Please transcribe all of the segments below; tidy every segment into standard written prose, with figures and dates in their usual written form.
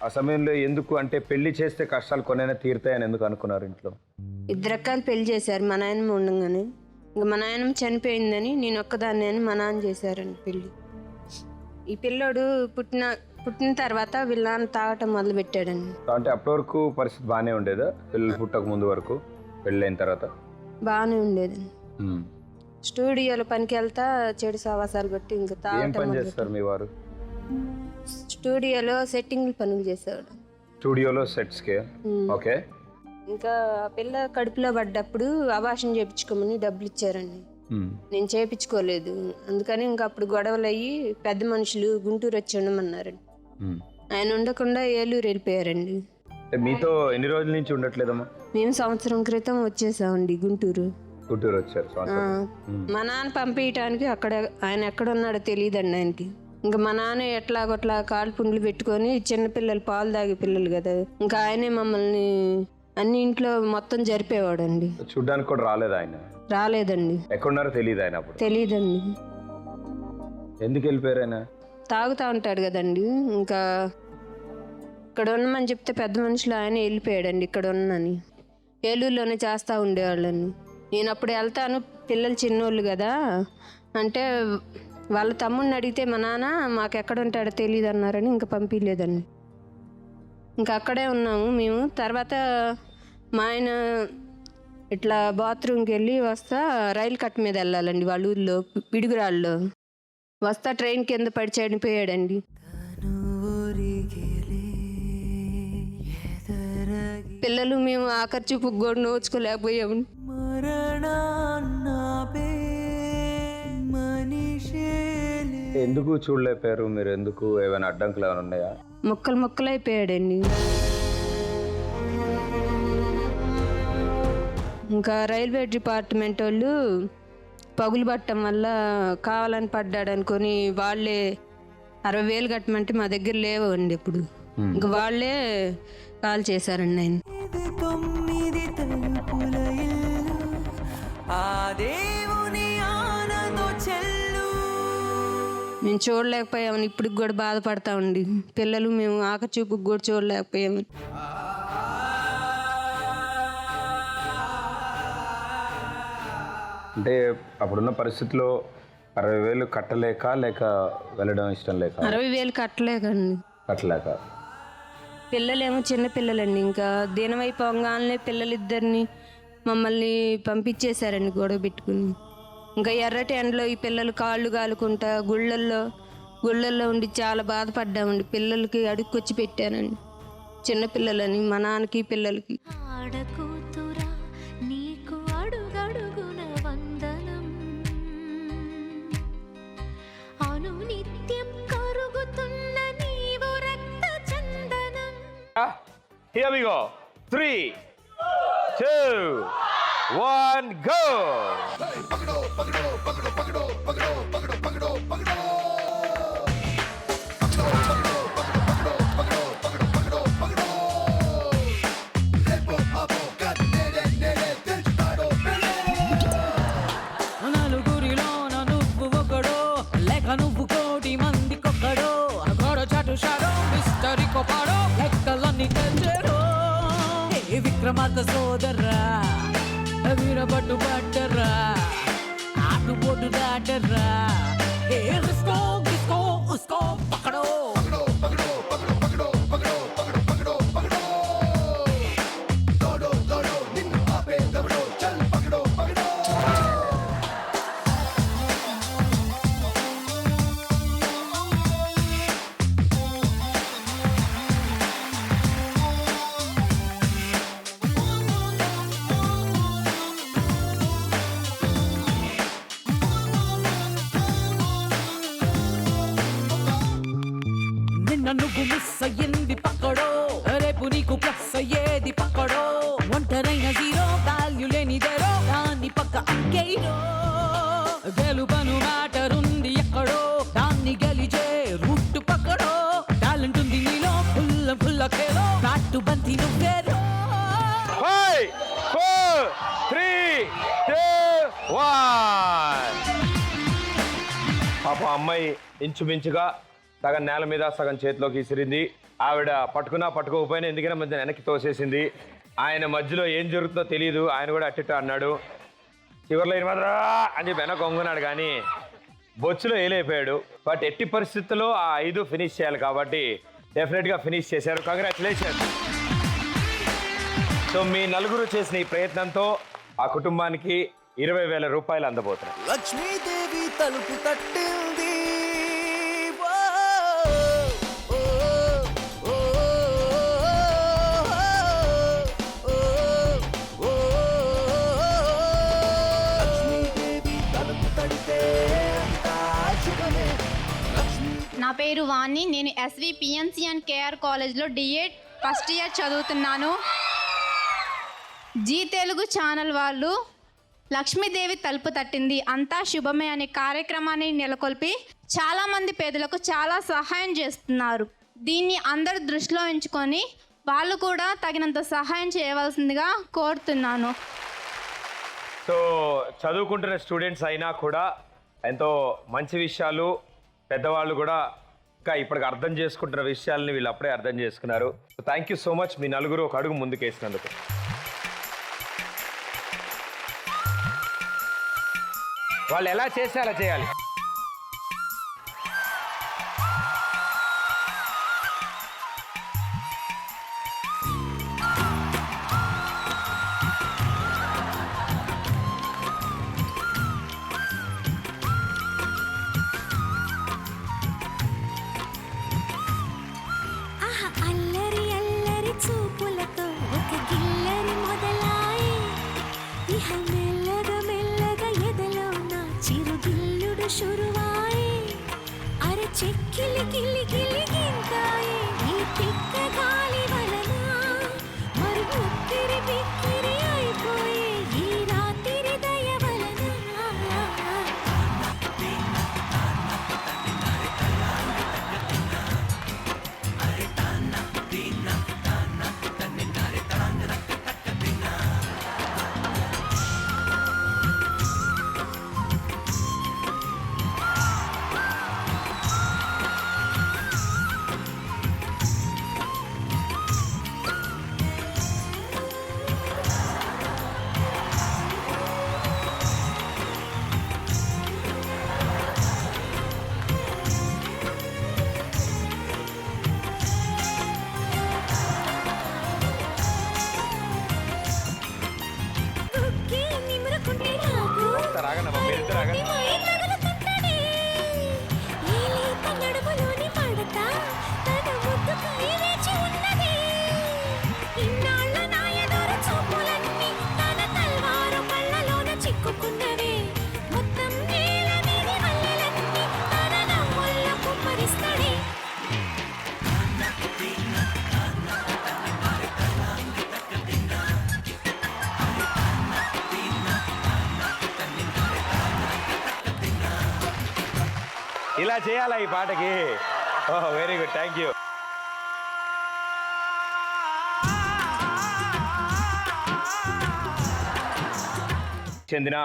ఆ సమయంలో ఎందుకు అంటే పెళ్లి చేస్తే కష్టాలు కొనైనా తీరుతాయని ఎందుకు అనుకున్నారు ఇంట్లో? 2 రకాలు పెళ్లి చేశారు మా నాయనమ్మ ఉండగానే. ఇంకా మా నాయనమ్మ చనిపోయిందని నేను ఒక్కదాన్ని అని మా నాన్న చేశారండి పెళ్ళి. ఈ పిల్లోడు పుట్టిన తర్వాత వీళ్ళ నాన్న తాగటం మొదలు పెట్టాడండి. అంటే అప్పటి వరకు పరిస్థితి బాగానే ఉండేదా? పిల్లలు పుట్టక ముందు వరకు, పెళ్ళైన తర్వాత బాగానే ఉండేదండి. స్టూడియోలో పనికి వెళ్తా చెడు సావాసాలు బట్టి ఇంకా ఏం తాగటం పని చేస్తారు మీ వారు? స్టూడియోలో సెట్టింగ్ పనులు చేసేవాడు. స్టూడియోలో సెట్స్ కి. ఓకే. ఇంకా పిల్ల కడుపులో పడ్డప్పుడు అబార్షన్ చేయించుకోమని డబ్బులు ఇచ్చారండి. నేను చేయించుకోలేదు. అందుకని ఇంకా అప్పుడు గొడవలు అయ్యి పెద్ద మనుషులు గుంటూరు వచ్చి ఉండమన్నారండి. ఆయన ఉండకుండా ఏలూరు వెళ్ళిపోయారండి. మీతో ఎన్ని రోజుల నుంచి ఉండట్లేదమ్మా? మేము సంవత్సరం క్రితం వచ్చేసామండి గుంటూరు వచ్చారు. మా నాన్న పంపించడానికి అక్కడ ఆయన ఎక్కడ ఉన్నాడో తెలియదండి ఆయనకి. ఇంకా మా నాన్న ఎట్లాగొట్లా కాలు పుండ్లు పెట్టుకొని చిన్నపిల్లలు పాలు తాగే పిల్లలు కదా, ఇంకా ఆయనే మమ్మల్ని అన్ని ఇంట్లో మొత్తం జరిపేవాడండి. చూడ్డానికి కూడా రాలేదు ఆయన? రాలేదండి. ఎక్కడున్నారో తెలియదు ఆయన అప్పుడు? తెలియదండి. ఎందుకు వెళ్ళిపోయారు ఆయన? తాగుతా ఉంటాడు కదండి. ఇంకా ఇక్కడ ఉన్నామని చెప్తే పెద్ద మనుషులు ఆయన వెళ్ళిపోయాడండి. ఇక్కడ ఉన్నని ఏలూరులోనే చేస్తూ ఉండేవాళ్ళని. నేను అప్పుడు వెళ్తాను, పిల్లలు చిన్నోళ్ళు కదా అంటే వాళ్ళ తమ్ముడిని అడిగితే మా నాన్న మాకు ఎక్కడ ఉంటాడో తెలియదు అన్నారని ఇంకా పంపించలేదండి. ఇంకా అక్కడే ఉన్నాము మేము. తర్వాత మా ఆయన ఇట్లా బాత్రూమ్కి వెళ్ళి వస్తా రైలు కట్ట మీద వెళ్ళాలండి వాళ్ళ ఊళ్ళో పిడుగురాళ్ళలో. వస్తా ట్రైన్ కింద పడి చనిపోయాడండి. పిల్లలు మేము ఆఖరి చూపు కూడా నోచుకోలేకపోయాము. ఎందుకు చూడలేకపోయారు మీరు? ఎందుకు? ఏమైనా అడ్డంకులు ఏమైనా ఉన్నాయా? ముక్కలైపోయాడండి. ఇంకా రైల్వే డిపార్ట్మెంట్ వాళ్ళు పగులు పట్టడం వల్ల కావాలని పడ్డాడు అనుకొని వాళ్ళే 60,000 కట్టమంటే మా దగ్గర లేవండి ఇప్పుడు. ఇంకా వాళ్ళే కాల్ చేశారండి ఆయన. మేము చూడలేకపోయామని ఇప్పటికి కూడా బాధపడతా ఉండి పిల్లలు మేము ఆఖరి చూపుకి కూడా చూడలేకపోయామని. అంటే అప్పుడున్న పరిస్థితిలో 60,000 కట్టలేక లేక వెళ్ళడం ఇష్టం లేక? 60,000 కట్టలేక. పిల్లలేమో చిన్న పిల్లలండి. ఇంకా దినమైపోగానే పిల్లలిద్దరిని మమ్మల్ని పంపించేశారండి గొడవ పెట్టుకుని. ఇంకా ఎర్రటి ఎండలో ఈ పిల్లలు కాళ్ళు కాలుకుంటా గుళ్ళల్లో ఉండి చాలా బాధపడ్డామండి. పిల్లలకి అడుక్కొచ్చి పెట్టానండి, చిన్న పిల్లలని మా నాన్నకి పిల్లలకి. Here we go. 3, 2, 1, go. నలుగురిలోన నువ్వు ఒకడో లేక నువ్వు కోటి మంది కొక్కడో గోడ చాటు షాడో మిస్టరీ కొపాడో లెక్కలన్నీ తెచ్చడో. ఏ విక్రమార్క సోదర్రా వీరబట్టు పట్టరా ఆటుపోటు దాటరా. ఏ రిస్కో గిస్కో ఉస్కో పక్కడో. నువ్వు మిస్ అయ్యింది పక్కడో, రేపు నీకు ప్లస్ అయ్యేది పక్కడో. ఒంటరైన జీరో వాల్యూ లేనిదేరో దాన్ని పక్క అంకేరో. గెలుపను మ్యాటర్ ఉంది ఎక్కడో, దాన్ని గెలిచే రూట్ పక్కడో. టాలెంట్ ఉంది నీలో ఫుల్ల కేలో, నాటు బంతి నువ్వేరో. 5, 4, 3, 2, 1. పాప అమ్మాయి ఇంచుమించుగా సగం నేల మీద సగం చేతిలోకి విసిరింది. ఆవిడ పట్టుకోకపోయినా ఎందుకైనా మధ్య వెనక్కి తోసేసింది. ఆయన మధ్యలో ఏం జరుగుతుందో తెలియదు, ఆయన కూడా అట్టిట్ట అన్నాడు. చివరిలో మాత్రం అని చెప్పి వెనక వంగున్నాడు, కానీ బొచ్చులో ఏలైపోయాడు. బట్ ఎట్టి పరిస్థితుల్లో ఆ 5 ఫినిష్ చేయాలి కాబట్టి డెఫినెట్గా ఫినిష్ చేశారు. కంగ్రాచులేషన్. సో మీ నలుగురు చేసిన ఈ ప్రయత్నంతో ఆ కుటుంబానికి 20,000 రూపాయలు అందబోతున్నాయి. లక్ష్మీదేవి తలుపు తట్టింది. నా పేరు వాణి. నేను ఎస్వి పిఎన్సి అండ్ కేఆర్ కాలేజ్లో డిఎడ్ ఫస్ట్ ఇయర్ చదువుతున్నాను. జీ తెలుగు ఛానల్ వాళ్ళు లక్ష్మీదేవి తలుపు తట్టింది అంతా శుభమే అనే కార్యక్రమాన్ని నెలకొల్పి చాలామంది పేదలకు చాలా సహాయం చేస్తున్నారు. దీన్ని అందరూ దృష్టిలో ఉంచుకొని వాళ్ళు కూడా తగినంత సహాయం చేయవలసిందిగా కోరుతున్నాను. సో చదువుకుంటున్న స్టూడెంట్స్ అయినా కూడా ఎంతో మంచి విషయాలు, పెద్దవాళ్ళు కూడా ఇంకా ఇప్పటికి అర్థం చేసుకుంటున్న విషయాలని వీళ్ళు అప్పుడే అర్థం చేసుకున్నారు. థ్యాంక్ యూ సో మచ్, మీ నలుగురు ఒక అడుగు ముందుకేసినందుకు. వాళ్ళు ఎలా చేస్తే అలా చేయాలి. అల్లరి అల్లరి చూపులతో ఒక గిల్లరి మొదలాయి ఇహ మెల్లగా మెల్లగా ఎదలో నా చిరుగిల్లుడు షురువాయి అరే చెక్కిలి గిల్లి గిల్లి గింతాయి ఈ తిక్క గాలి వలన మరి ఉత్తిరి బిక్కిరి అయిపోయి ఈ రాత్రి దయ వలన. బుక్కి నిమురుకుంటే నాకు రాగండి, మీరిద్దరు రాగండి. మై తగులుతుంటడే. ఈ లేత నడుములోని మడత తన ముద్దుకై వేచి ఉన్నది. ఇన్నాళ్ళ నా ఎదురు చూపులన్నీ తన తల్వారు కళ్ళలోన చిక్కుకున్నవే. మొత్తం నేల మీది మల్లెలన్నీ తన నవ్వుల్లో కుమ్మరిస్తాడే. ఇలా చేయాలా ఈ పాటకి? ఓహ్, వెరీ గుడ్, థ్యాంక్ యూ. చెందిన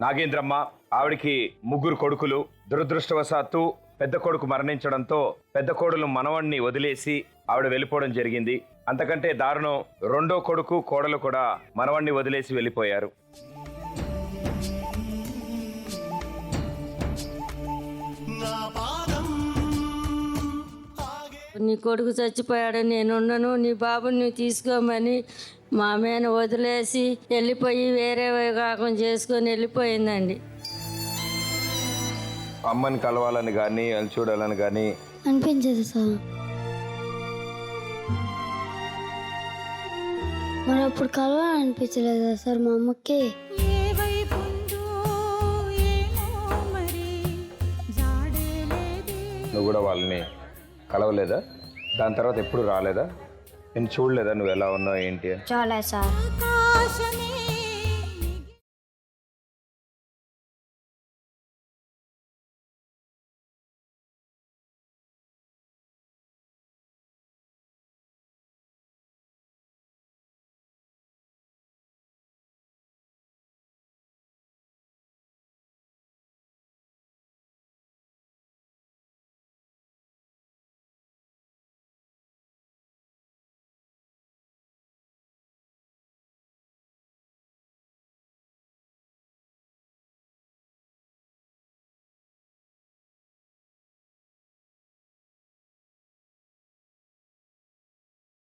నాగేంద్రమ్మ, ఆవిడికి 3 కొడుకులు. దురదృష్టవశాత్తు పెద్ద కొడుకు మరణించడంతో పెద్ద కోడలు మనవణ్ణి వదిలేసి ఆవిడ వెళ్ళిపోవడం జరిగింది. అంతకంటే దారుణం, 2వ కొడుకు కోడలు కూడా మనవణ్ణి వదిలేసి వెళ్ళిపోయారు. నీ కొడుకు చచ్చిపోయాడని నేనున్నాను, నీ బాబుని నువ్వు తీసుకోమని మా అమ్మని వదిలేసి వెళ్ళిపోయి వేరే వివాహం చేసుకొని వెళ్ళిపోయిందండి. అమ్మని కలవాలని కానీ వాళ్ళు చూడాలని కానీ అనిపించదు సార్. మరి అప్పుడు కలవాలనిపించలేదా సార్ మా అమ్మకి? నువ్వు కూడా వాళ్ళని కలవలేదా? దాని తర్వాత ఎప్పుడు రాలేదా? నేను చూడలేదా నువ్వు ఎలా ఉన్నావు ఏంటి అని? చాలా సార్.